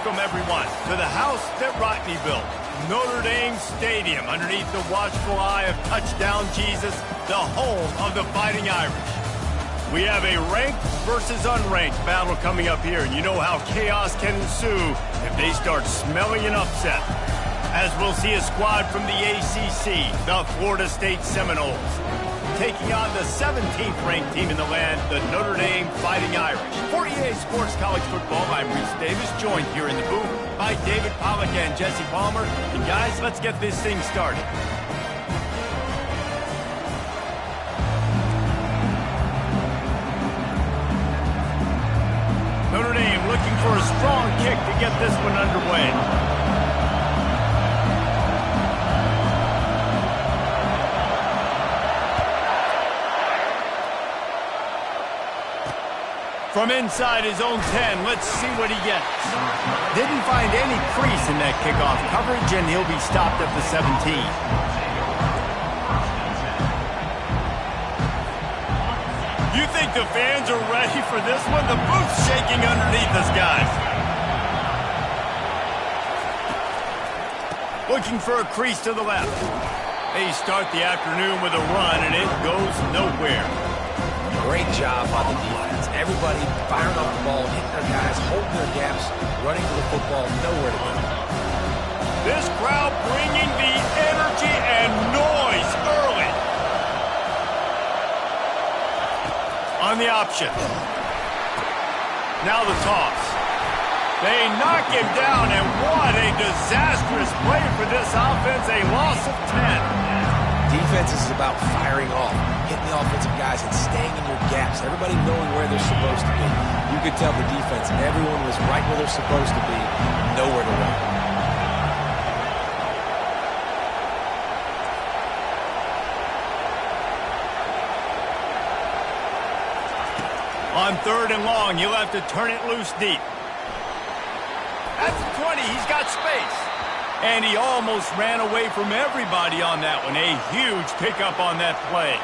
welcome everyone to the house that Rodney built, Notre Dame Stadium, underneath the watchful eye of Touchdown Jesus, the home of the Fighting Irish. We have a ranked versus unranked battle coming up here, and you know how chaos can ensue if they start smelling an upset. As we'll see a squad from the ACC, the Florida State Seminoles, taking on the 17th ranked team in the land, the Notre Dame Fighting Irish. For EA Sports College Football, I'm Reese Davis, joined here in the booth by David Pollack and Jesse Palmer. And guys, let's get this thing started. Notre Dame looking for a strong kick to get this one underway. From inside his own 10, let's see what he gets. Didn't find any crease in that kickoff coverage, and he'll be stopped at the 17. You think the fans are ready for this one? The booth's shaking underneath us, guys. Looking for a crease to the left. They start the afternoon with a run, and it goes nowhere. Great job on the defense. Everybody firing off the ball, hitting their guys, holding their gaps, running to the football, nowhere to go. This crowd bringing the energy and noise early. On the option. Now the toss. They knock him down, and what a disastrous play for this offense. A loss of 10. Defense is about firing off, hitting the offensive guys and staying in your gaps. Everybody knowing where they're supposed to be. You could tell the defense, everyone was right where they're supposed to be, nowhere to run. On 3rd and long, he'll have to turn it loose deep. At the 20, he's got space. And he almost ran away from everybody on that one. A huge pickup on that play.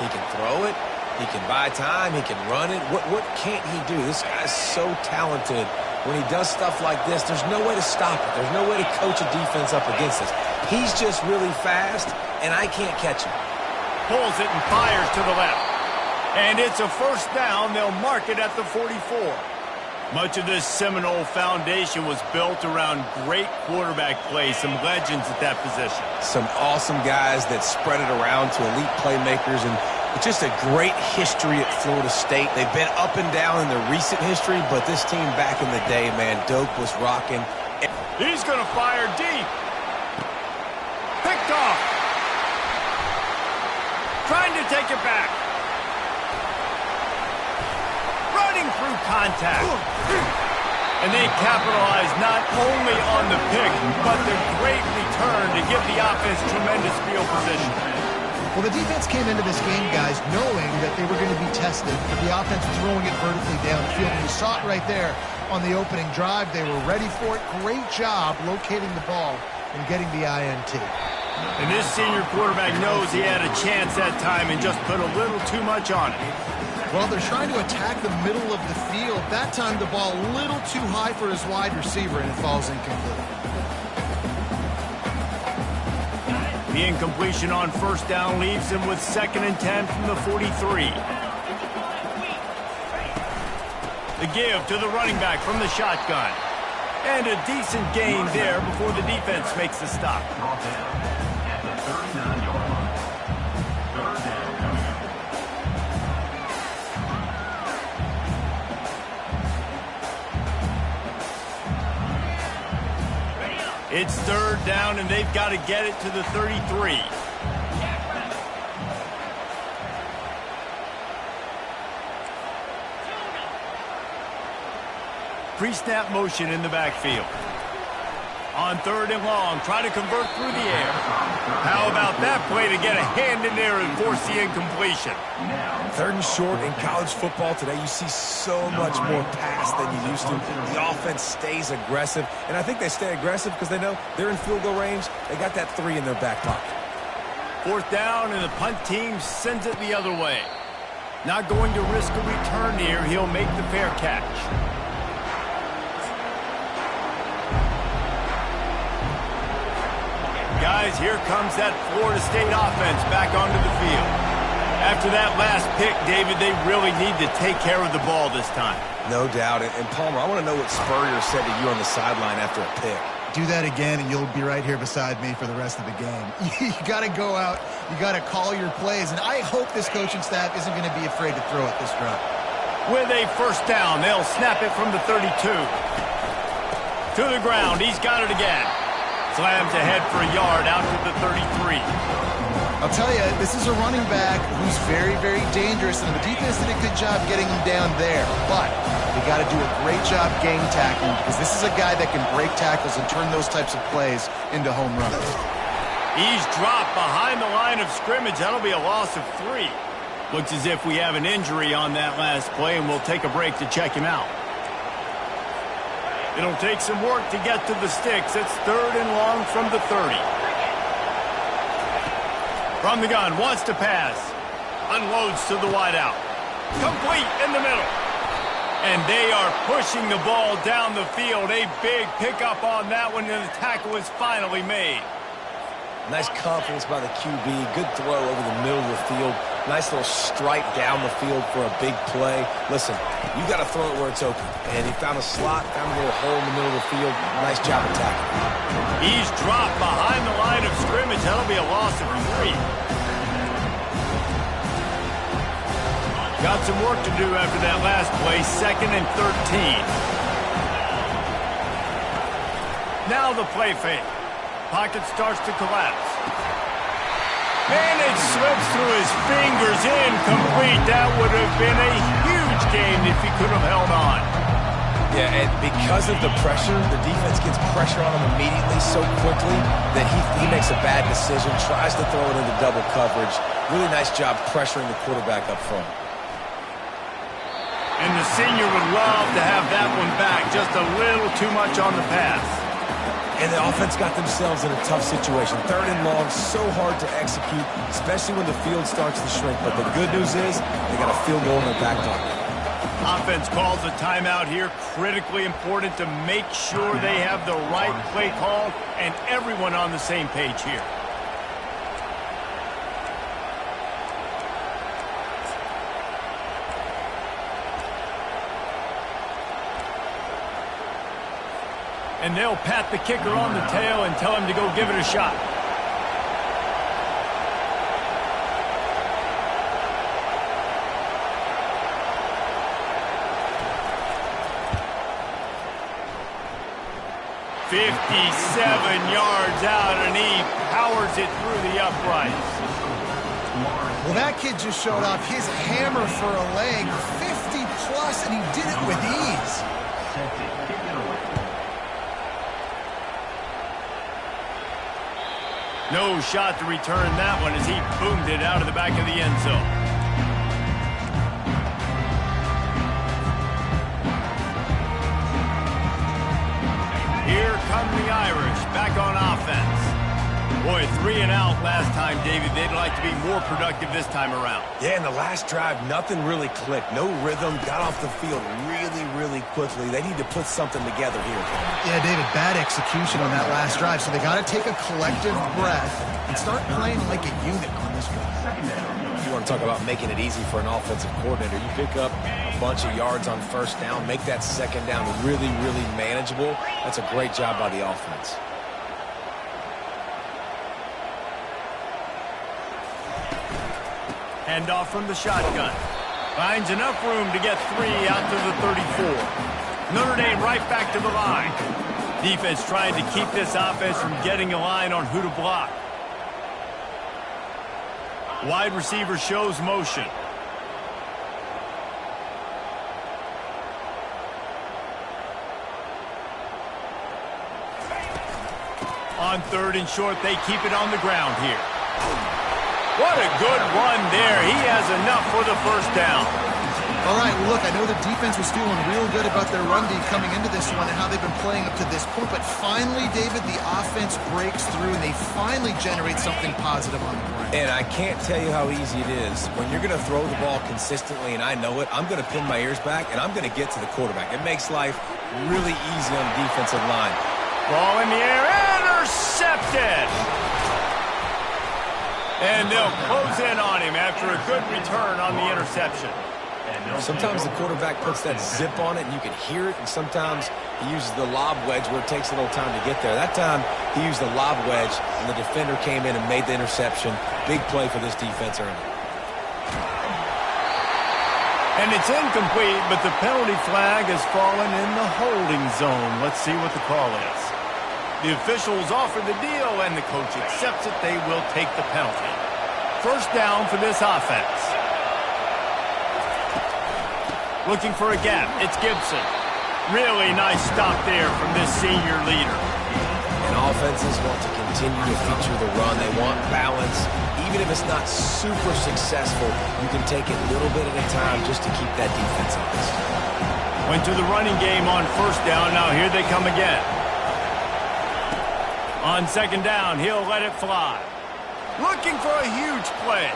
He can throw it. He can buy time. He can run it. What can't he do? This guy's so talented. When he does stuff like this, there's no way to stop it. There's no way to coach a defense up against this. He's just really fast, and I can't catch him. Pulls it and fires to the left. And it's a first down. They'll mark it at the 44. Much of this Seminole foundation was built around great quarterback play, some legends at that position. Some awesome guys that spread it around to elite playmakers, and just a great history at Florida State. They've been up and down in their recent history, but this team back in the day, man, Doak was rocking. He's going to fire deep. Picked off. Trying to take it back. Running through contact. And they capitalize not only on the pick, but the great return to give the offense tremendous field position. Well, the defense came into this game, guys, knowing that they were going to be tested, but the offense throwing it vertically downfield. And you saw it right there on the opening drive. They were ready for it. Great job locating the ball and getting the INT. And this senior quarterback knows he had a chance that time and just put a little too much on it. Well, they're trying to attack the middle of the field. That time, the ball a little too high for his wide receiver, and it falls incomplete. The incompletion on first down leaves him with 2nd and 10 from the 43. The give to the running back from the shotgun. And a decent gain there before the defense makes the stop. It's 3rd down, and they've got to get it to the 33. Pre-snap motion in the backfield. On 3rd and long, try to convert through the air. How about that play to get a hand in there and force the incompletion? 3rd and short in college football today, you see so much more pass than you used to. The offense stays aggressive, and I think they stay aggressive because they know they're in field goal range. They got that 3 in their back pocket. 4th down, and the punt team sends it the other way. Not going to risk a return here. He'll make the fair catch. Guys, here comes that Florida State offense back onto the field. After that last pick, David, they really need to take care of the ball this time. No doubt. And Palmer, I want to know what Spurrier said to you on the sideline after a pick. Do that again, and you'll be right here beside me for the rest of the game. You got to go out. You got to call your plays, and I hope this coaching staff isn't going to be afraid to throw it this drive. With a first down, they'll snap it from the 32. To the ground, he's got it again. Slams ahead for a yard out to the 33. I'll tell you, this is a running back who's very, very dangerous, and the defense did a good job getting him down there. But they got to do a great job game tackling, because this is a guy that can break tackles and turn those types of plays into home runs. He's dropped behind the line of scrimmage. That'll be a loss of 3. Looks as if we have an injury on that last play, and we'll take a break to check him out. It'll take some work to get to the sticks. It's 3rd and long from the 30. From the gun, wants to pass. Unloads to the wideout. Complete in the middle. And they are pushing the ball down the field. A big pickup on that one, and the tackle is finally made. Nice confidence by the QB. Good throw over the middle of the field. Nice little strike down the field for a big play. Listen, you got to throw it where it's open. And he found a slot, found a little hole in the middle of the field. Nice job of tackling. He's dropped behind the line of scrimmage. That'll be a loss of 3. Got some work to do after that last play. 2nd and 13. Now the play fake. Pocket starts to collapse. And it slips through his fingers, incomplete. That would have been a huge game if he could have held on. Yeah, and because of the pressure, the defense gets pressure on him immediately so quickly that he makes a bad decision, tries to throw it into double coverage. Really nice job pressuring the quarterback up front. And the senior would love to have that one back. Just a little too much on the pass. And the offense got themselves in a tough situation. 3rd and long, so hard to execute, especially when the field starts to shrink. But the good news is they got a field goal in their back pocket. Offense calls a timeout here. Critically important to make sure they have the right play call and everyone on the same page here. And they'll pat the kicker on the tail and tell him to go give it a shot. "57 yards out, and he powers it through the uprights." Well, that kid just showed off his hammer for a leg, 50-plus, and he did it with ease. No shot to return that one as he boomed it out of the back of the end zone. Here come the Irish back on offense. Boy, 3 and out last time, David. They'd like to be more productive this time around. Yeah, in the last drive, nothing really clicked. No rhythm, got off the field really quickly. They need to put something together here. Yeah, David, bad execution on that last drive, so they got to take a collective breath and start playing like a unit on this drive. You want to talk about making it easy for an offensive coordinator. You pick up a bunch of yards on first down, make that second down really manageable. That's a great job by the offense. Handoff from the shotgun. Finds enough room to get 3 out to the 34. Notre Dame right back to the line. Defense trying to keep this offense from getting a line on who to block. Wide receiver shows motion. On 3rd and short, they keep it on the ground here. What a good run there. He has enough for the first down. All right, well, look, I know the defense was feeling real good about their run D coming into this one and how they've been playing up to this point, but finally, David, the offense breaks through and they finally generate something positive on the ground. And I can't tell you how easy it is. When you're going to throw the ball consistently, and I know it, I'm going to pin my ears back, and I'm going to get to the quarterback. It makes life really easy on the defensive line. Ball in the air, intercepted. And they'll close in on him after a good return on the interception. Sometimes the quarterback puts that zip on it and you can hear it, and sometimes he uses the lob wedge where it takes a little time to get there. That time he used the lob wedge and the defender came in and made the interception. Big play for this defense early. And it's incomplete, but the penalty flag has fallen in the holding zone. Let's see what the call is. The officials offer the deal, and the coach accepts it. They will take the penalty. First down for this offense. Looking for a gap. It's Gibson. Really nice stop there from this senior leader. And offenses want to continue to feature the run. They want balance. Even if it's not super successful, you can take it little bit at a time just to keep that defense honest. Went to the running game on first down. Now here they come again. On second down, he'll let it fly. Looking for a huge play.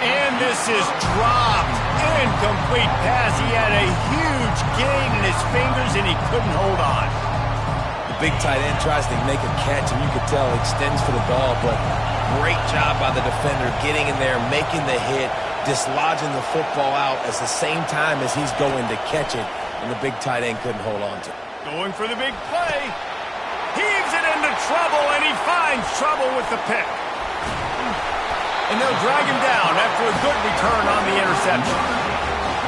And this is dropped. Incomplete pass. He had a huge gain in his fingers, and he couldn't hold on. The big tight end tries to make a catch, and you could tell he extends for the ball, but great job by the defender getting in there, making the hit, dislodging the football out at the same time as he's going to catch it, and the big tight end couldn't hold on to it. Going for the big play. Heaves it into trouble, and he finds trouble with the pick. And they'll drag him down after a good return on the interception.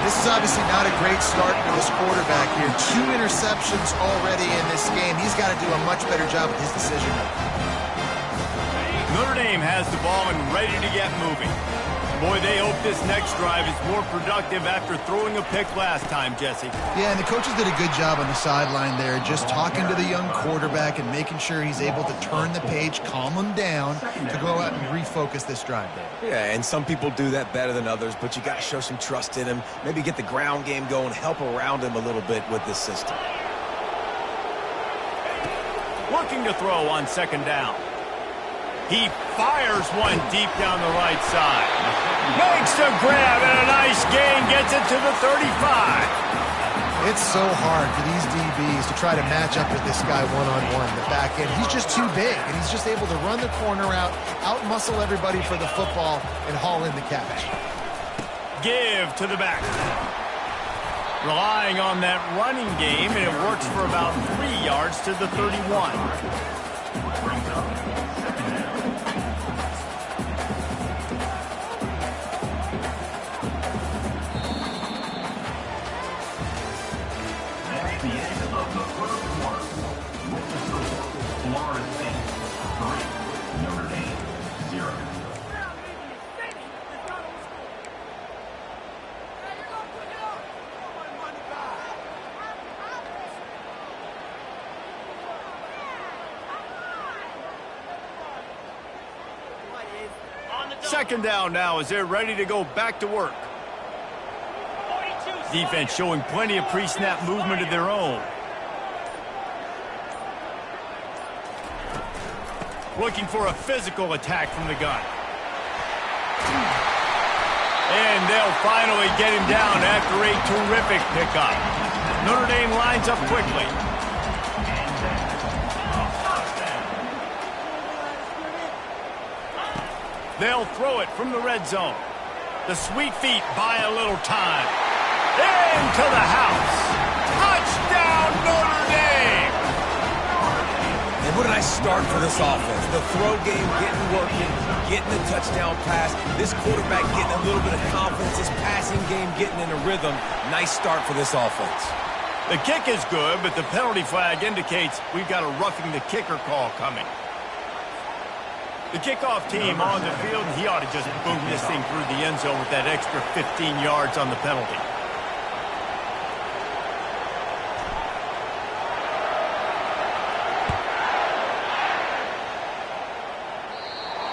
This is obviously not a great start for this quarterback here. 2 interceptions already in this game. He's got to do a much better job with his decision-making. Notre Dame has the ball and ready to get moving. Boy, they hope this next drive is more productive after throwing a pick last time, Jesse. Yeah, and the coaches did a good job on the sideline there, just talking to the young quarterback and making sure he's able to turn the page, calm him down, to go out and refocus this drive there. Yeah, and some people do that better than others, but you got to show some trust in him, maybe get the ground game going, help around him a little bit with this system. Looking to throw on second down. He fires one deep down the right side. Makes the grab and a nice gain. Gets it to the 35. It's so hard for these DBs to try to match up with this guy one-on-one, the back end. He's just too big, and he's just able to run the corner out-muscle everybody for the football, and haul in the catch. Give to the back. Relying on that running game, and it works for about 3 yards to the 31. Second down now as they're ready to go back to work. Defense showing plenty of pre-snap movement of their own. Looking for a physical attack from the gun. And they'll finally get him down after a terrific pickup. Notre Dame lines up quickly. They'll throw it from the red zone. The sweet feet buy a little time. Into the house. Touchdown, Notre Dame! And what a nice start for this offense. The throw game getting working, getting the touchdown pass. This quarterback getting a little bit of confidence. This passing game getting in a rhythm. Nice start for this offense. The kick is good, but the penalty flag indicates we've got a roughing the kicker call coming. The kickoff team on the field, he ought to just boom this thing through the end zone with that extra 15 yards on the penalty.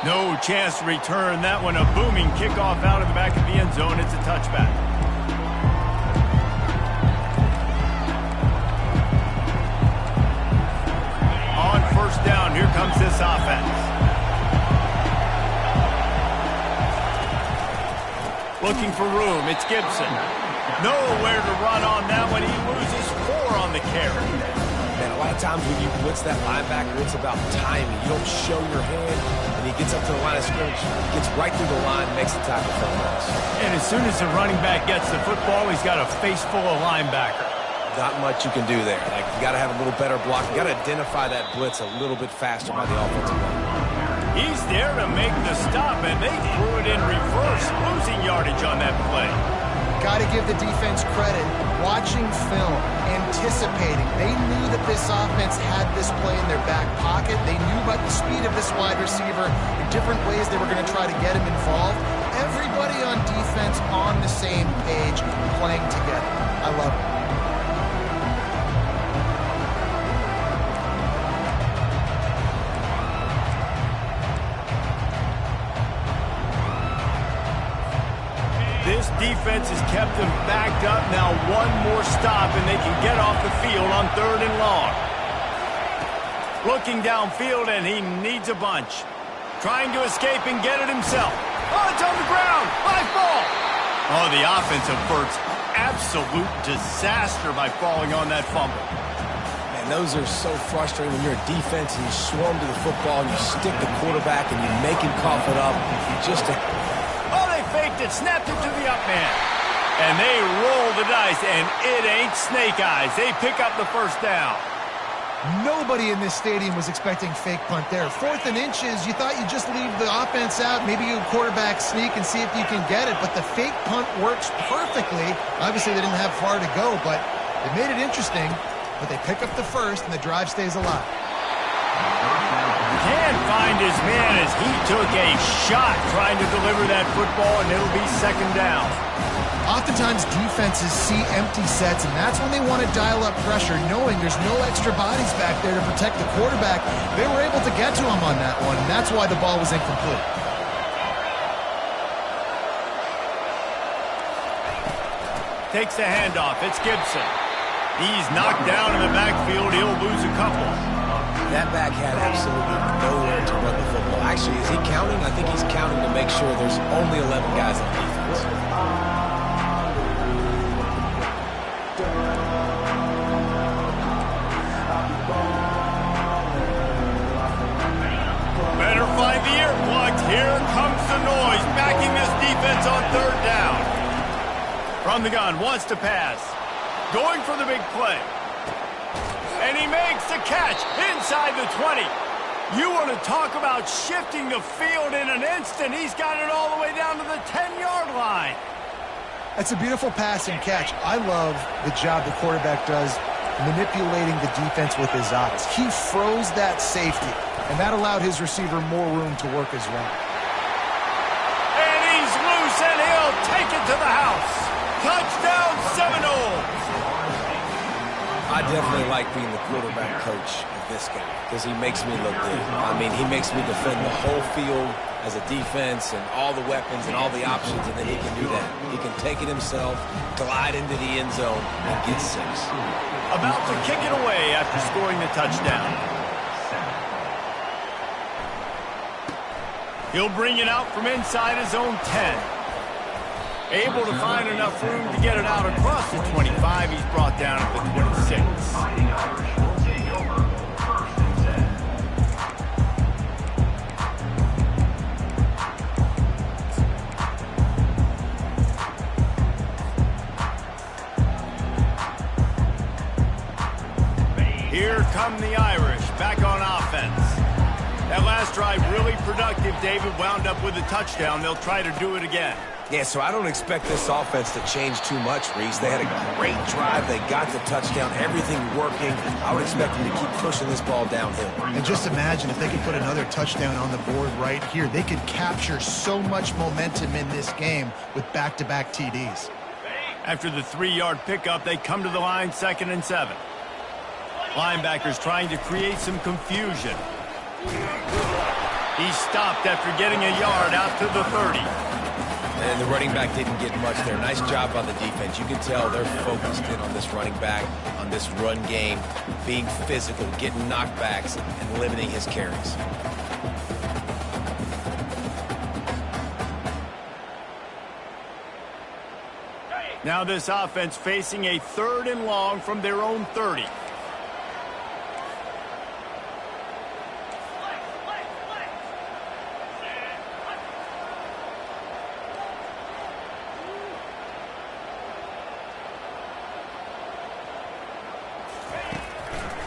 No chance to return that one. A booming kickoff out of the back of the end zone. It's a touchback. On first down, here comes this offense. Looking for room. It's Gibson. Nowhere to run on that one. He loses 4 on the carry. And a A lot of times when you blitz that linebacker, it's about timing. You don't show your hand, and he gets up to the line of scrimmage, gets right through the line, makes the tackle for a loss. And as soon as the running back gets the football, he's got a face full of linebacker. Not much you can do there. Like, you got to have a little better block. You got to identify that blitz a little bit faster by the offensive line. He's there to make the stop, and they threw it in reverse, losing yardage on that play. Got to give the defense credit. Watching film, anticipating. They knew that this offense had this play in their back pocket. They knew about the speed of this wide receiver, the different ways they were going to try to get him involved. Everybody on defense on the same page, playing together. I love it. This defense has kept them backed up. Now one more stop, and they can get off the field on 3rd and long. Looking downfield, and he needs a bunch. Trying to escape and get it himself. Oh, it's on the ground. High ball. Oh, the offense averts absolute disaster by falling on that fumble. Man, those are so frustrating when you're a defense and you swarm to the football and you stick the quarterback and you make him cough it up. Oh, they faked it, snapped it to the up man. And they roll the dice, and it ain't snake eyes. They pick up the first down. Nobody in this stadium was expecting fake punt there. 4th and inches, you thought you'd just leave the offense out, maybe you quarterback sneak and see if you can get it, but the fake punt works perfectly. Obviously, they didn't have far to go, but it made it interesting. But they pick up the first, and the drive stays alive. Can't find his man as he took a shot trying to deliver that football, and it'll be 2nd down. Oftentimes defenses see empty sets, and that's when they want to dial up pressure, knowing there's no extra bodies back there to protect the quarterback. They were able to get to him on that one, and that's why the ball was incomplete. Takes the handoff. It's Gibson. He's knocked down in the backfield. He'll lose a couple. That back had absolutely nowhere to run the football. Actually, is he counting? I think he's counting to make sure there's only 11 guys on defense. Better find the ear plugs. Here comes the noise, backing this defense on 3rd down. From the gun, wants to pass. Going for the big play. And he makes the catch inside the 20. You want to talk about shifting the field in an instant. He's got it all the way down to the 10-yard line. That's a beautiful pass and catch. I love the job the quarterback does manipulating the defense with his eyes. He froze that safety, and that allowed his receiver more room to work his route. And he's loose, and he'll take it to the house. Touchdown Seminoles. I definitely like being the quarterback coach of this guy because he makes me look good. I mean, he makes me defend the whole field as a defense and all the weapons and all the options, and then he can do that. He can take it himself, glide into the end zone, and get 6. About to kick it away after scoring the touchdown. He'll bring it out from inside his own 10. Able to find enough room to get it out across the 25. He's brought down at the 26. Here come the Irish, back on offense. That last drive really productive. David wound up with a touchdown. They'll try to do it again. Yeah, so I don't expect this offense to change too much, Reese. They had a great drive. They got the touchdown, everything working. I would expect them to keep pushing this ball downhill. And just imagine if they could put another touchdown on the board right here. They could capture so much momentum in this game with back-to-back TDs. After the 3-yard pickup, they come to the line 2nd and 7. Linebackers trying to create some confusion. He stopped after getting a yard out to the 30. And the running back didn't get much there. Nice job on the defense. You can tell they're focused in on this running back, on this run game, being physical, getting knockbacks, and limiting his carries. Now this offense facing a 3rd and long from their own 30.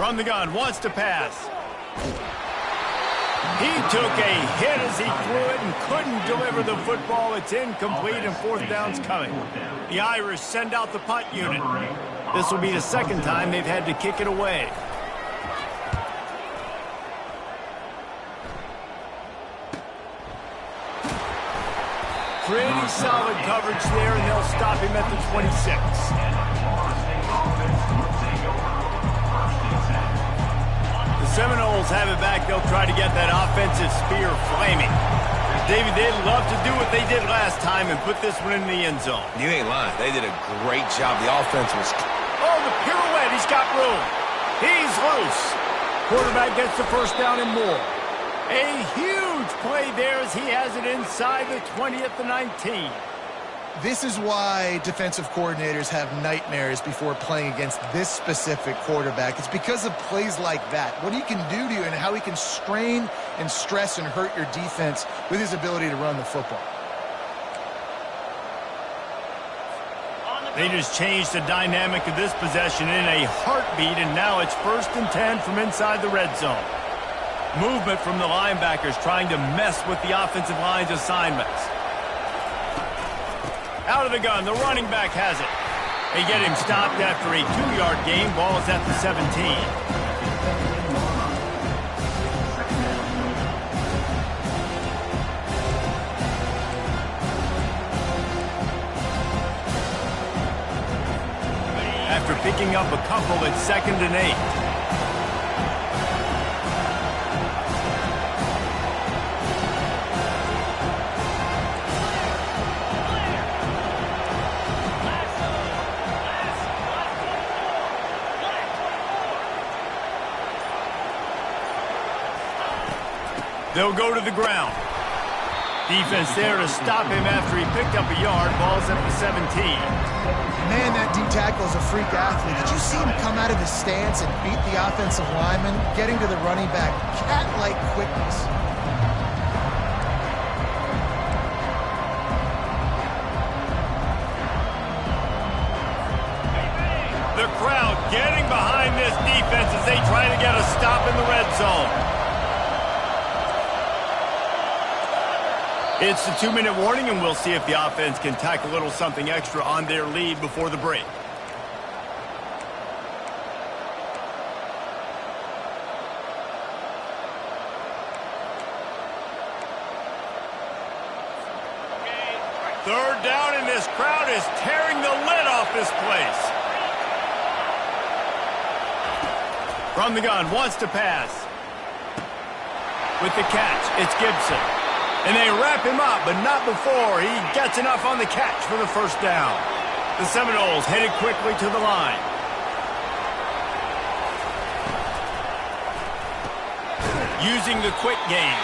From the gun, wants to pass. He took a hit as he threw it and couldn't deliver the football. It's incomplete and fourth down's coming. The Irish send out the punt unit. This will be the second time they've had to kick it away. Pretty solid coverage there, and they'll stop him at the 26. The Seminoles have it back. They'll try to get that offensive spear flaming. David, they'd love to do what they did last time and put this one in the end zone. You ain't lying. They did a great job. The offense was... Oh, the pirouette. He's got room. He's loose. Quarterback gets the first down and more. A huge play there as he has it inside the 20 at the 19. This is why defensive coordinators have nightmares before playing against this specific quarterback. It's because of plays like that. What he can do to you and how he can strain and stress and hurt your defense with his ability to run the football. They just changed the dynamic of this possession in a heartbeat, and now it's 1st and 10 from inside the red zone. Movement from the linebackers trying to mess with the offensive line's assignments. Out of the gun, the running back has it. They get him stopped after a 2-yard gain. Ball is at the 17. After picking up a couple, it's 2nd and 8. They'll go to the ground. Defense there to stop him after he picked up a yard. Ball's at the 17. Man, that D tackle is a freak athlete. Did you see him come out of his stance and beat the offensive lineman, getting to the running back? Cat-like quickness. The crowd getting behind this defense as they try to get a stop in the red zone. It's the 2-minute warning, and we'll see if the offense can tack a little something extra on their lead before the break. Third down, and this crowd is tearing the lid off this place. From the gun, wants to pass. With the catch, it's Gibson. And they wrap him up, but not before he gets enough on the catch for the first down. The Seminoles headed quickly to the line. Using the quick game.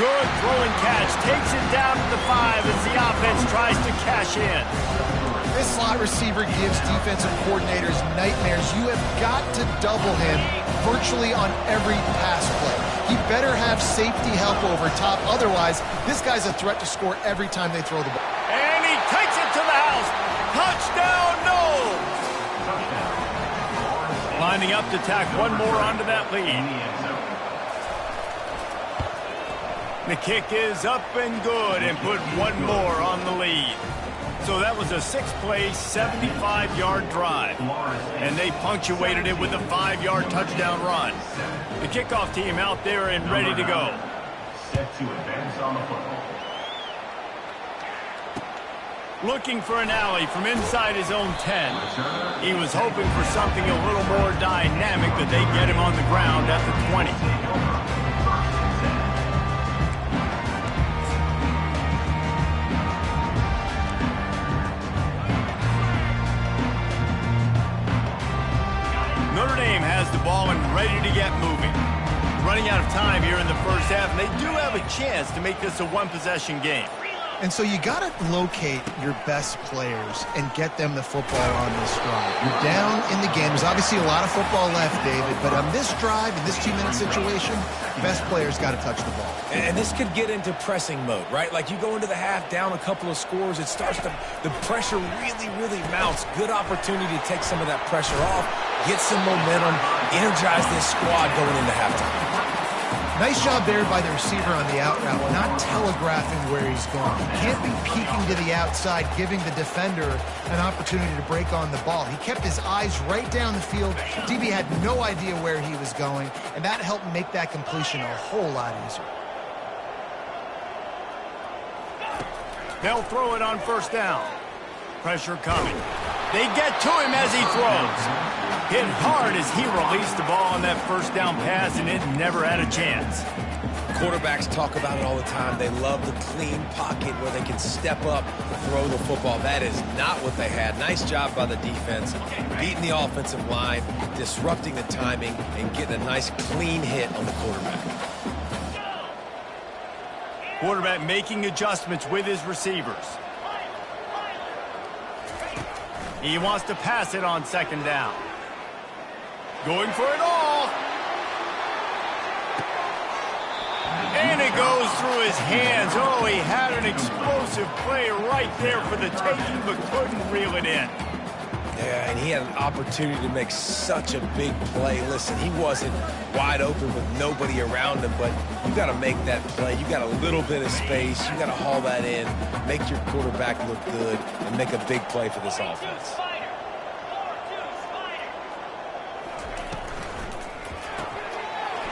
Good throwing catch. Takes it down to the 5 as the offense tries to cash in. This slot receiver gives defensive coordinators nightmares. You have got to double him virtually on every pass play. He better have safety help over top. Otherwise, this guy's a threat to score every time they throw the ball. And he takes it to the house. Touchdown, no! Lining up to tack one more onto that lead. The kick is up and good and put one more on the lead. So that was a 6-play, 75-yard drive. And they punctuated it with a 5-yard touchdown run. The kickoff team out there and ready to go. Set to advance on the football. Looking for an alley from inside his own 10. He was hoping for something a little more dynamic, but they get him on the ground at the 20. Notre Dame has the ball and ready to get moving. Running out of time here in the first half, and they do have a chance to make this a one-possession game. And so you got to locate your best players and get them the football on this drive. You're down in the game. There's obviously a lot of football left, David, but on this drive, in this 2-minute situation, best players got to touch the ball. And this could get into pressing mode, right? Like you go into the half, down a couple of scores, it starts to, the pressure really mounts. Good opportunity to take some of that pressure off. get some momentum, energize this squad going into halftime. Nice job there by the receiver on the out route, not telegraphing where he's going. He can't be peeking to the outside, giving the defender an opportunity to break on the ball. He kept his eyes right down the field. DB had no idea where he was going, and that helped make that completion a whole lot easier. They'll throw it on first down. Pressure coming. They get to him as he throws. Hit hard as he released the ball on that first down pass, and it never had a chance. Quarterbacks talk about it all the time. They love the clean pocket where they can step up, throw the football. That is not what they had. Nice job by the defense, beating the offensive line, disrupting the timing, and getting a nice clean hit on the quarterback. Quarterback making adjustments with his receivers. He wants to pass it on second down. Going for it all. And it goes through his hands. Oh, he had an explosive play right there for the taking, but couldn't reel it in. Yeah, and he had an opportunity to make such a big play. Listen, he wasn't wide open with nobody around him, but you got to make that play. You got a little bit of space. You got to haul that in, make your quarterback look good, and make a big play for this offense.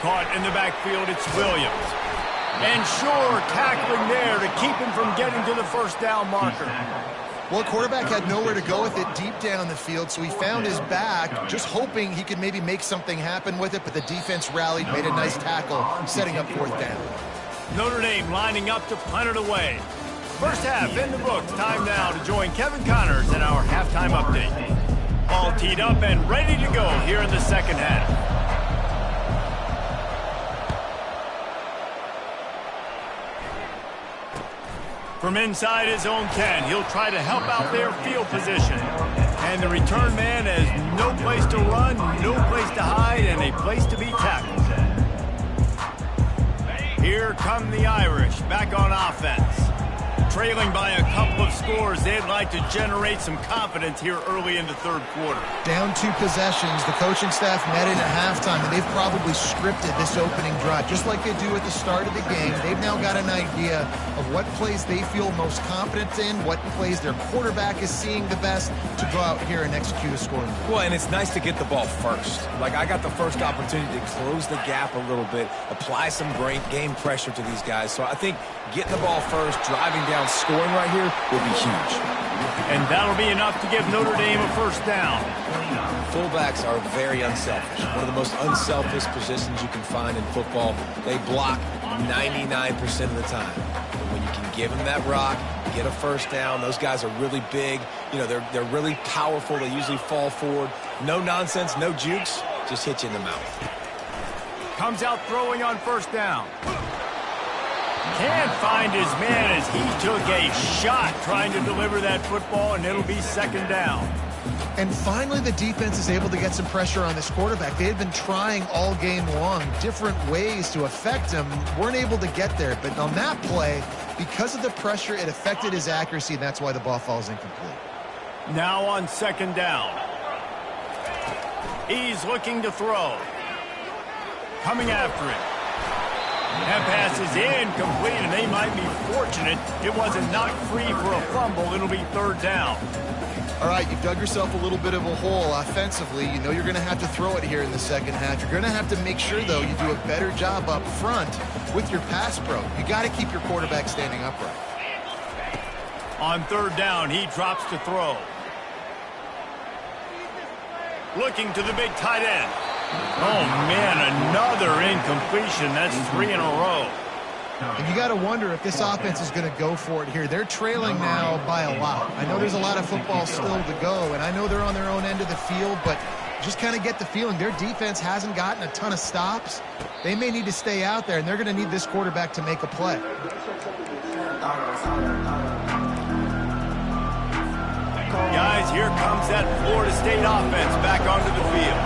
Caught in the backfield, it's Williams. And sure, tackling there to keep him from getting to the first down marker. Well, quarterback had nowhere to go with it deep down the field, so he found his back, just hoping he could maybe make something happen with it, but the defense rallied, made a nice tackle, setting up fourth down. Notre Dame lining up to punt it away. First half in the books. Time now to join Kevin Connors in our halftime update. All teed up and ready to go here in the second half. From inside his own 10, he'll try to help out their field position. And the return man has no place to run, no place to hide, and a place to be tackled. Here come the Irish, back on offense. Trailing by a couple of scores, they'd like to generate some confidence here early in the third quarter. Down 2 possessions, the coaching staff met in at halftime, and they've probably scripted this opening drive. Just like they do at the start of the game, they've now got an idea of what plays they feel most confident in, what plays their quarterback is seeing the best to go out here and execute a scoring drive. Well, and it's nice to get the ball first. Like, I got the first opportunity to close the gap a little bit, apply some great game pressure to these guys. So I think getting the ball first, driving down, scoring right here will be huge. And that'll be enough to give Notre Dame a first down. Fullbacks are very unselfish. One of the most unselfish positions you can find in football. They block 99% of the time. But when you can give them that rock, get a first down, those guys are really big. You know, they're really powerful. They usually fall forward. No nonsense, no jukes, just hit you in the mouth. Comes out throwing on first down. Can't find his man as he took a shot trying to deliver that football, and it'll be second down. And finally, the defense is able to get some pressure on this quarterback. They had been trying all game long different ways to affect him, weren't able to get there. But on that play, because of the pressure, it affected his accuracy, and that's why the ball falls incomplete. Now on second down. He's looking to throw. Coming after it. That pass is incomplete, and they might be fortunate it wasn't knocked free for a fumble. It'll be third down. All right, you've dug yourself a little bit of a hole offensively. You know you're going to have to throw it here in the second half. You're going to have to make sure, though, you do a better job up front with your pass pro. You got to keep your quarterback standing upright. On third down, he drops to throw. Looking to the big tight end. Oh, man, another incompletion. That's 3 in a row. And you got to wonder if this offense is going to go for it here. They're trailing now by a lot. I know there's a lot of football still to go, and I know they're on their own end of the field, but just kind of get the feeling their defense hasn't gotten a ton of stops. They may need to stay out there, and they're going to need this quarterback to make a play. Guys, here comes that Florida State offense back onto the field.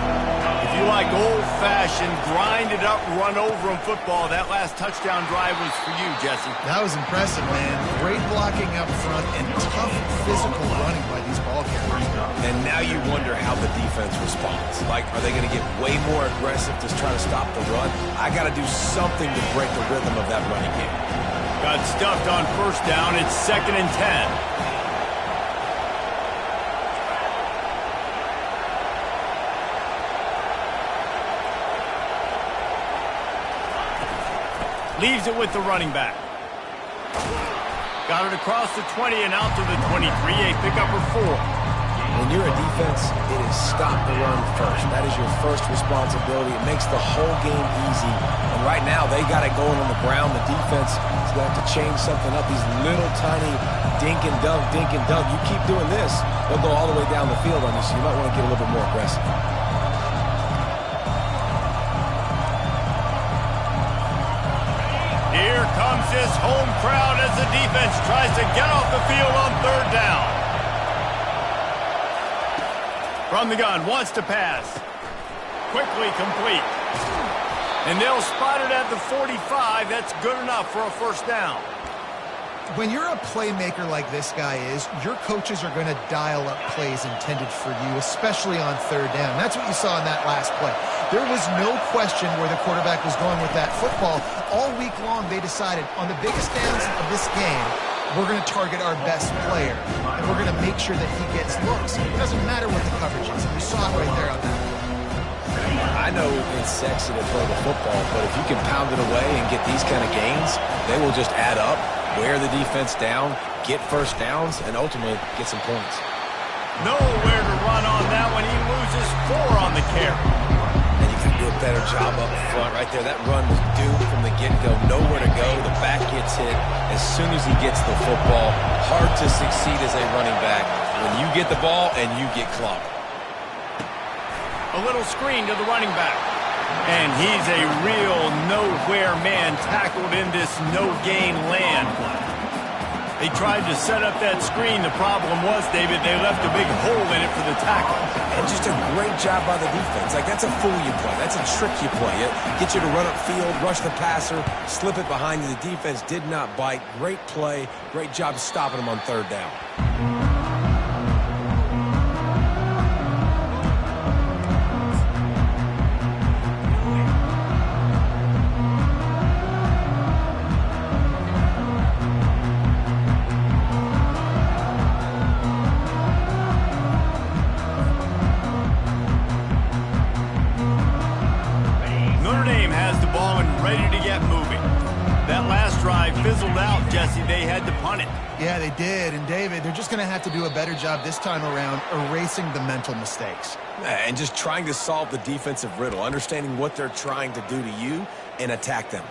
If you like old-fashioned, grind-it-up, run-over-'em football, that last touchdown drive was for you, Jesse. That was impressive, man. Great blocking up front and tough physical running by these ball carriers. And now you wonder how the defense responds. Like, are they going to get way more aggressive to try to stop the run? I got to do something to break the rhythm of that running game. Got stuffed on first down. It's 2nd and 10. Leaves it with the running back. Got it across the 20 and out to the 23. A pickup for 4. When you're a defense, it is stop the run first. That is your first responsibility. It makes the whole game easy. And right now, they got it going on the ground. The defense is going to have to change something up. These little tiny dink and dunk, dink and dunk. You keep doing this, they'll go all the way down the field on you, so you might want to get a little bit more aggressive. Here comes this home crowd as the defense tries to get off the field on 3rd down. From the gun, wants to pass. Quickly complete. And they'll spot it at the 45. That's good enough for a 1st down. When you're a playmaker like this guy is, your coaches are going to dial up plays intended for you, especially on 3rd down. That's what you saw in that last play. There was no question where the quarterback was going with that football. All week long, they decided on the biggest downs of this game, we're going to target our best player, and we're going to make sure that he gets looks. It doesn't matter what the coverage is. You saw it right there on that. I know it's sexy to throw the football, but if you can pound it away and get these kind of gains, they will just add up, wear the defense down, get 1st downs, and ultimately get some points. Nowhere to run on that one. He loses 4 on the carry. And you can do a better job up front right there. That run was doomed from the get-go. Nowhere to go. The back gets hit as soon as he gets the football. Hard to succeed as a running back when you get the ball and you get clocked. A little screen to the running back. And he's a real nowhere man tackled in this no-gain land. They tried to set up that screen. The problem was, David, they left a big hole in it for the tackle. And just a great job by the defense. Like, that's a fool you play. That's a trick you play. It gets you to run upfield, rush the passer, slip it behind you. The defense did not bite. Great play. Great job stopping them on 3rd down. Fizzled out, Jesse. They had to punt it. Yeah, they did. And, David, they're just going to have to do a better job this time around erasing the mental mistakes. And just trying to solve the defensive riddle, understanding what they're trying to do to you and attack them.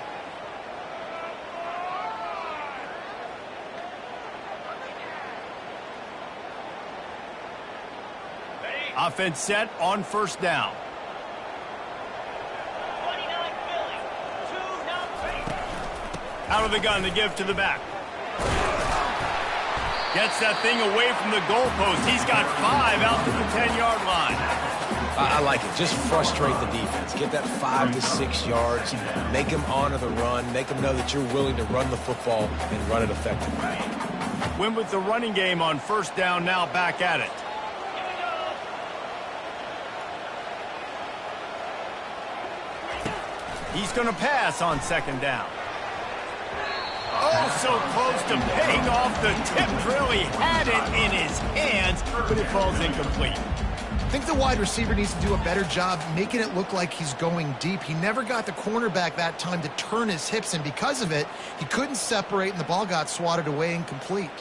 Offense set on 1st down. Out of the gun to give to the back. Gets that thing away from the goalpost. He's got 5 out to the 10-yard line. I like it. Just frustrate the defense. Get that 5 to 6 yards. Make them honor the run. Make them know that you're willing to run the football and run it effectively. Win with the running game on 1st down, now back at it. He's going to pass on 2nd down. Oh, so close to paying off the tip drill. He had it in his hands, but it falls incomplete. I think the wide receiver needs to do a better job making it look like he's going deep. He never got the cornerback that time to turn his hips, and because of it, he couldn't separate, and the ball got swatted away incomplete.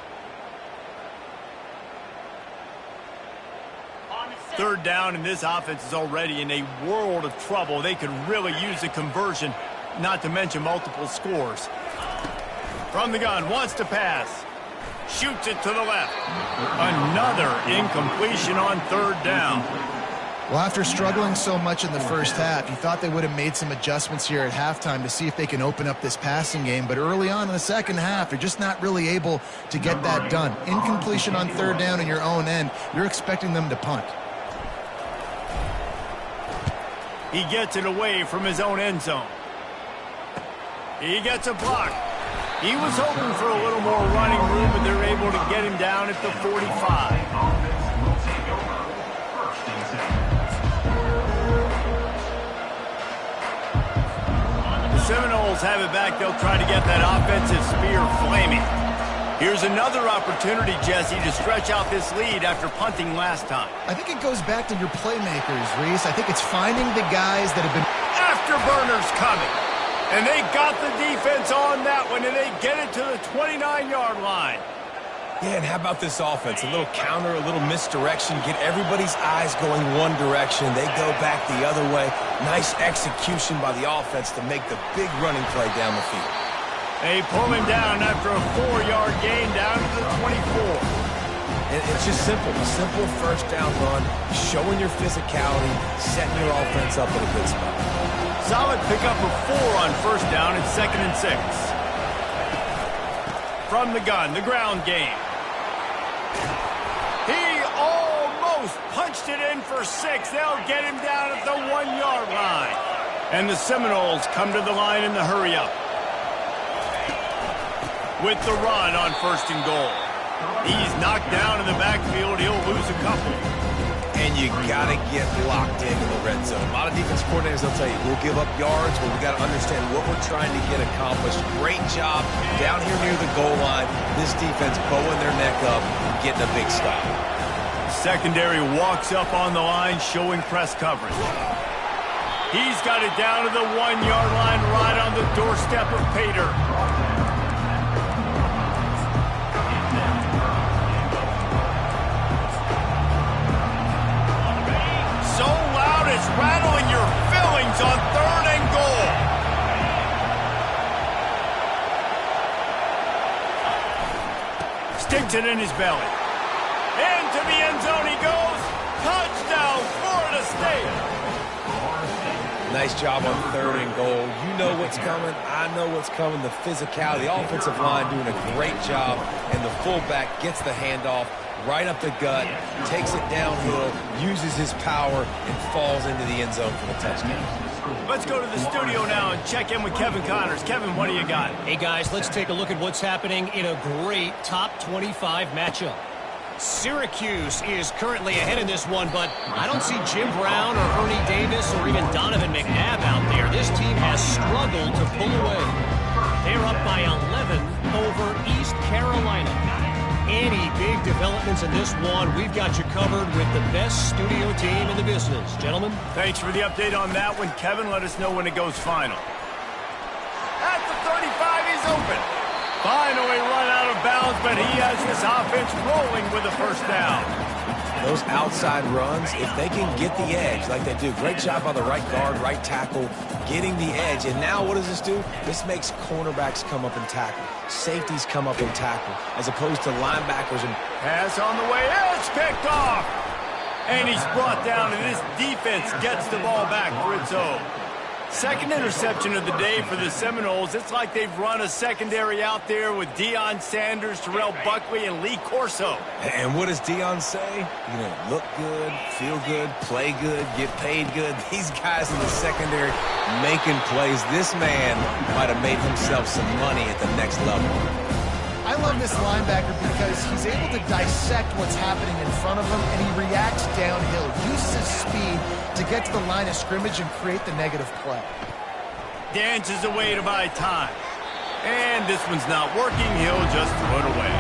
3rd down, and this offense is already in a world of trouble. They could really use a conversion, not to mention multiple scores. From the gun, wants to pass. Shoots it to the left. Another incompletion on 3rd down. Well, after struggling so much in the first half, you thought they would have made some adjustments here at halftime to see if they can open up this passing game. But early on in the second half, they're just not really able to get that done. Incompletion on 3rd down in your own end, you're expecting them to punt. He gets it away from his own end zone. He gets a block. He was hoping for a little more running room, but they're able to get him down at the 45. Offense will take over. First and 10. The Seminoles have it back. They'll try to get that offensive spear flaming. Here's another opportunity, Jesse, to stretch out this lead after punting last time. I think it goes back to your playmakers, Reese. I think it's finding the guys that have been... Afterburners coming. And they got the defense on that one, and they get it to the 29-yard line. Yeah, and how about this offense? A little counter, a little misdirection, get everybody's eyes going one direction. They go back the other way. Nice execution by the offense to make the big running play down the field. They pull him down after a 4-yard gain down to the 24. And it's just simple. Simple first down run, showing your physicality, setting your offense up in a good spot. Solid pickup of 4 on first down and 2nd and 6. From the gun, the ground game. He almost punched it in for 6. They'll get him down at the 1-yard line. And the Seminoles come to the line in the hurry-up. With the run on 1st and goal. He's knocked down in the backfield. He'll lose a couple. And you got to get locked in the red zone. A lot of defense coordinators, they'll tell you, we'll give up yards, but we got to understand what we're trying to get accomplished. Great job down here near the goal line. This defense bowing their neck up and getting a big stop. Secondary walks up on the line, showing press coverage. He's got it down to the 1-yard line, right on the doorstep of Pater. So loud it's rattling your fillings on 3rd and goal. Sticks it in his belly. Into the end zone he goes. Touchdown, Florida State. Nice job on 3rd and goal. You know what's coming. I know what's coming. The physicality. The offensive line doing a great job. And the fullback gets the handoff right up the gut, takes it downhill, uses his power, and falls into the end zone for the touchdown. Let's go to the studio now and check in with Kevin Connors. Kevin, what do you got? Hey, guys, let's take a look at what's happening in a great top 25 matchup. Syracuse is currently ahead in this one, but I don't see Jim Brown or Ernie Davis or even Donovan McNabb out there. This team has struggled to pull away. They're up by 11 over East Carolina. Any big developments in this one, we've got you covered with the best studio team in the business. Gentlemen? Thanks for the update on that one. Kevin, let us know when it goes final. At the 35, he's open. Finally run out of bounds, but he has this offense rolling with a first down. Those outside runs, if they can get the edge like they do, great job by the right guard, right tackle, getting the edge. And now what does this do? This makes cornerbacks come up and tackle. Safeties come up and tackle, as opposed to linebackers. And pass on the way. It's picked off. And he's brought down, and this defense gets the ball back for its own. Second interception of the day for the Seminoles. It's like they've run a secondary out there with Deion Sanders, Terrell Buckley, and Lee Corso. And what does Deion say? You know, look good, feel good, play good, get paid good. These guys in the secondary making plays. This man might have made himself some money at the next level. I love this linebacker because he's able to dissect what's happening in front of him, and he reacts downhill, uses his speed to get to the line of scrimmage and create the negative play. Dances away to buy time. And this one's not working. He'll just throw it away.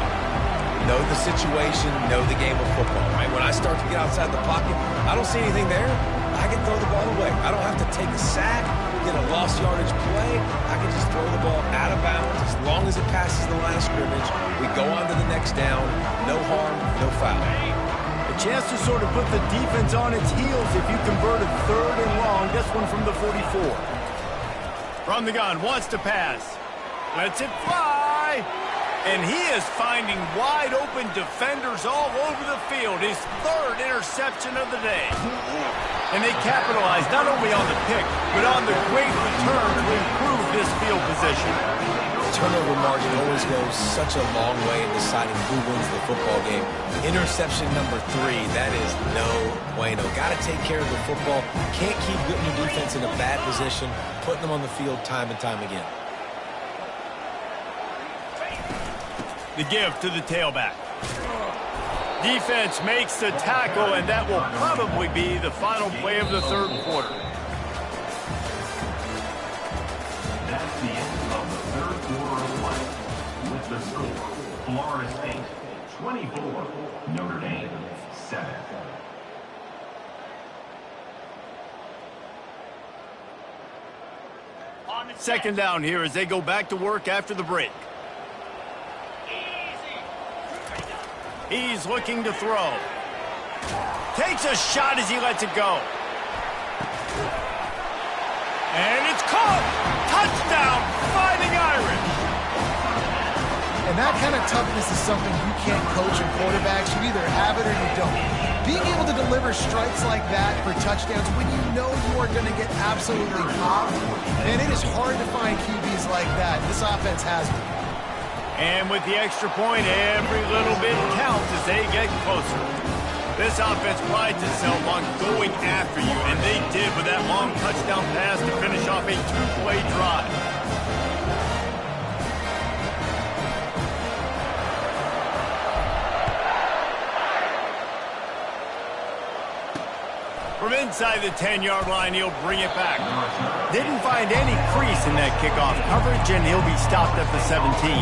Know the situation, know the game of football, right? When I start to get outside the pocket, I don't see anything there. I can throw the ball away. I don't have to take a sack, get a lost yardage play. I can just throw the ball out of bounds as long as it passes the line of scrimmage. We go on to the next down. No harm, no foul. A chance to sort of put the defense on its heels if you convert a 3rd and long. This one from the 44. From the gun, wants to pass. Lets it fly. And he is finding wide open defenders all over the field. His 3rd interception of the day. And they capitalize not only on the pick, but on the great return to improve this field position. turnover margin always goes such a long way in deciding who wins the football game. Interception number 3, that is no bueno. Got to take care of the football. Can't keep putting your defense in a bad position, putting them on the field time and time again. The give to the tailback. Defense makes the tackle, and that will probably be the final play of the third quarter. That's the end of the third quarter of play. With the score, Florida State 24, Notre Dame 7. Second down here as they go back to work after the break. He's looking to throw. Takes a shot as he lets it go. And it's caught! Touchdown, Fighting Irish! And that kind of toughness is something you can't coach in quarterbacks. You either have it or you don't. Being able to deliver strikes like that for touchdowns when you know you are going to get absolutely popped, and it is hard to find QBs like that. This offense has them. And with the extra point, every little bit counts as they get closer. This offense prides itself on going after you, and they did with that long touchdown pass to finish off a 2-play drive. From inside the 10-yard line, he'll bring it back. Didn't find any crease in that kickoff coverage, and he'll be stopped at the 17.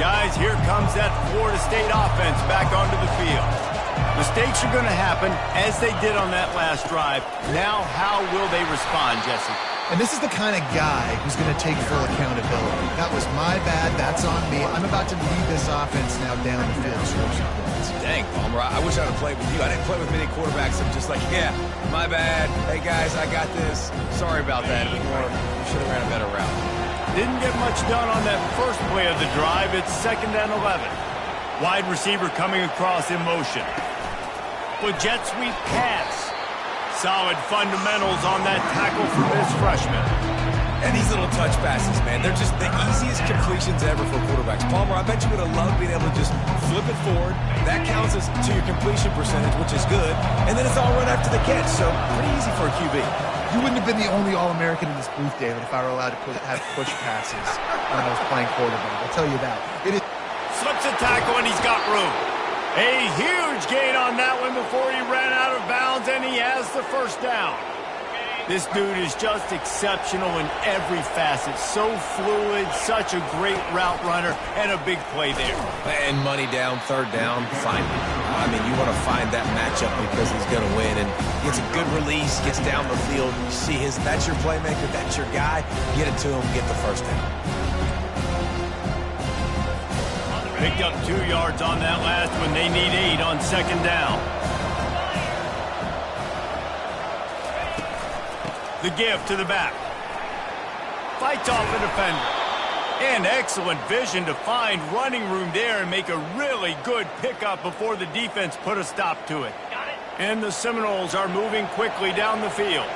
Guys, here comes that Florida State offense back onto the field. Mistakes are going to happen, as they did on that last drive. Now, how will they respond, Jesse? And this is the kind of guy who's going to take full accountability. That was my bad. That's on me. I'm about to lead this offense now down the field. Dang, Palmer, I wish I would have played with you. I didn't play with many quarterbacks. I'm just like, yeah, my bad. Hey, guys, I got this. Sorry about that. Or you should have ran a better route. Didn't get much done on that first play of the drive. It's 2nd and 11. Wide receiver coming across in motion. With jet sweep pass. Solid fundamentals on that tackle from this freshman. And these little touch passes, man, they're just the easiest completions ever for quarterbacks. Palmer, I bet you would have loved being able to just flip it forward. That counts as to your completion percentage, which is good. And then it's all run after the catch, so pretty easy for a QB. You wouldn't have been the only All-American in this booth, David, if I were allowed to have push passes when I was playing quarterback. I'll tell you that. Slips a tackle, and he's got room. A huge gain on that one before he ran out of bounds, and he has the first down. This dude is just exceptional in every facet. So fluid, such a great route runner, and a big play there. And money down, 3rd down, fine. I mean, you want to find that matchup because he's going to win. And gets a good release, gets down the field. You see that's your playmaker, that's your guy. Get it to him, get the first down. Picked up 2 yards on that last one. They need 8 on 2nd down. The give to the back. Fights off a defender. And excellent vision to find running room there and make a really good pickup before the defense put a stop to it. And the Seminoles are moving quickly down the field.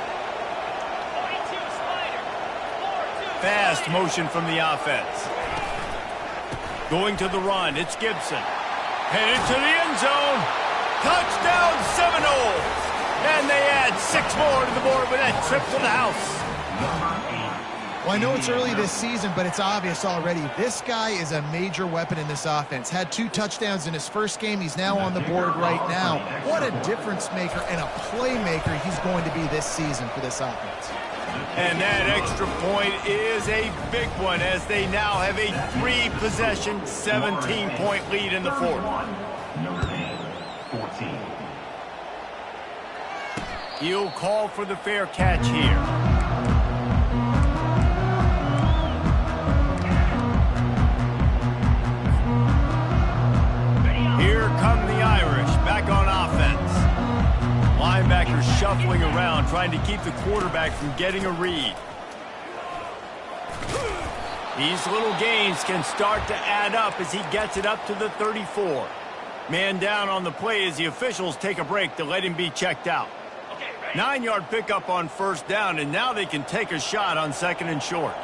Fast motion from the offense. Going to the run, it's Gibson. Headed to the end zone. Touchdown Seminoles! And they add 6 more to the board with that trip to the house. Well, I know it's early this season, but it's obvious already. This guy is a major weapon in this offense. Had 2 touchdowns in his first game. He's now on the board right now. What a difference maker and a playmaker he's going to be this season for this offense. And that extra point is a big one as they now have a 3-possession, 17-point lead in the fourth. Notre Dame 14. He'll call for the fair catch here. Here come the Irish back on offense. Linebackers shuffling around, trying to keep the quarterback from getting a read. These little gains can start to add up as he gets it up to the 34. Man down on the play as the officials take a break to let him be checked out. 9-yard pickup on first down, and now they can take a shot on 2nd and short.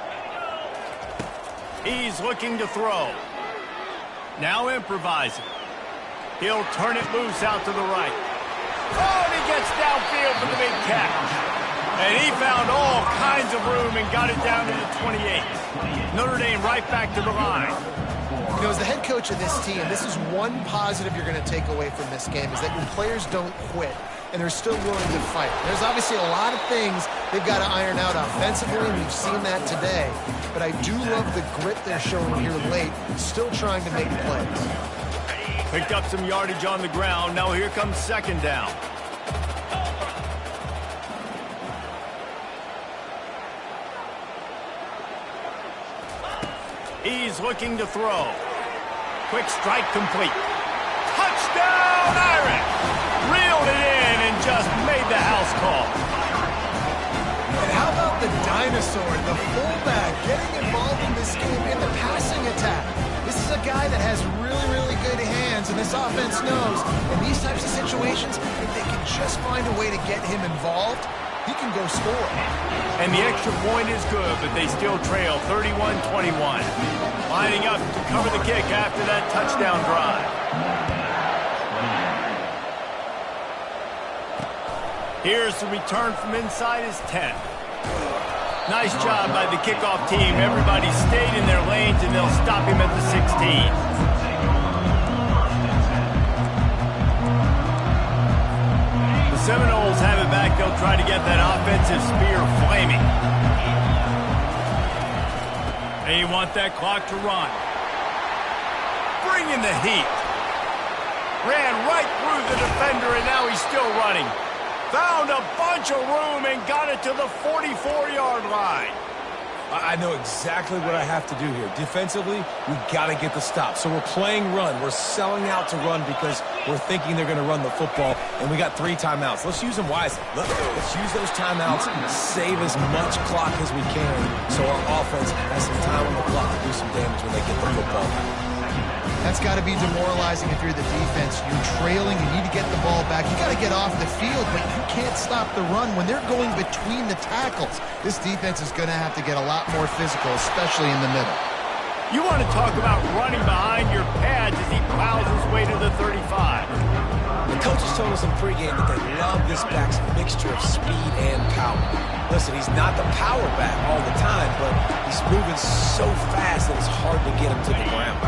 He's looking to throw. Now improvising. He'll turn it loose out to the right. Oh, and he gets downfield for the big catch. And he found all kinds of room and got it down to the 28. Notre Dame right back to the line. You know, as the head coach of this team, this is one positive you're going to take away from this game, is that your players don't quit, and they're still willing to fight. There's obviously a lot of things they've got to iron out offensively, and we've seen that today. But I do love the grit they're showing here late, still trying to make plays. Picked up some yardage on the ground. Now here comes 2nd down. He's looking to throw. Quick strike complete. Touchdown, Irish! Reeled it in and just made the house call. And how about the dinosaur, the fullback, getting involved in this game in the passing attack? This is a guy that has really, really good hands, and this offense knows in these types of situations, if they can just find a way to get him involved, he can go score. And the extra point is good, but they still trail 31-21. Lining up to cover the kick after that touchdown drive. Here's the return from inside his 10. Nice job by the kickoff team. Everybody stayed in their lanes, and they'll stop him at the 16. Seminoles have it back. They'll try to get that offensive spear flaming. They want that clock to run. Bring in the heat. Ran right through the defender, and now he's still running. Found a bunch of room and got it to the 44-yard line. I know exactly what I have to do here. Defensively, we've got to get the stop. So we're playing run. We're selling out to run because we're thinking they're going to run the football, and we got 3 timeouts. Let's use them wisely. Let's use those timeouts, save as much clock as we can so our offense has some time on the clock to do some damage when they get the football. That's got to be demoralizing if you're the defense. You're trailing, you need to get the ball back. You got to get off the field, but you can't stop the run when they're going between the tackles. This defense is going to have to get a lot more physical, especially in the middle. You want to talk about running behind your pads as he plows his way to the 35. The coaches told us in pregame that they love this back's mixture of speed and power. Listen, he's not the power back all the time, but he's moving so fast that it's hard to get him to the ground.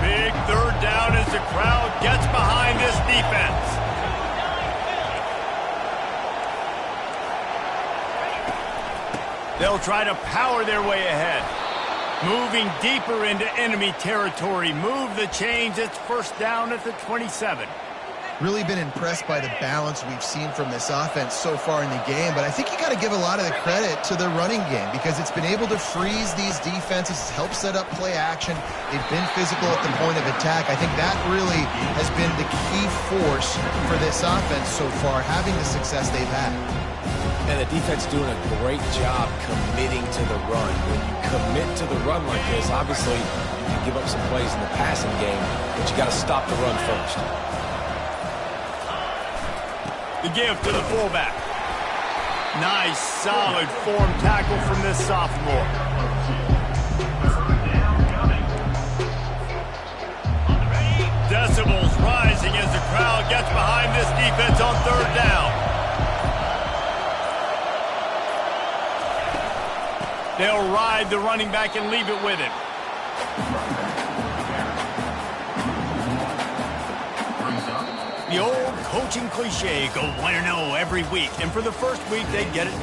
Big 3rd down as the crowd gets behind this defense. They'll try to power their way ahead. Moving deeper into enemy territory. Move the chains. It's 1st down at the 27. Really been impressed by the balance we've seen from this offense so far in the game, but I think you got to give a lot of the credit to the running game because it's been able to freeze these defenses, it's helped set up play action. They've been physical at the point of attack. I think that really has been the key force for this offense so far, having the success they've had. And the defense doing a great job committing to the run. When you commit to the run like this, obviously you can give up some plays in the passing game, but you got to stop the run first. The give to the fullback. Nice, solid form tackle from this sophomore. Decibels rising as the crowd gets behind this defense on 3rd down. They'll ride the running back and leave it with him. The old coaching cliche, go 1-0 every week. And for the first week, they get it done.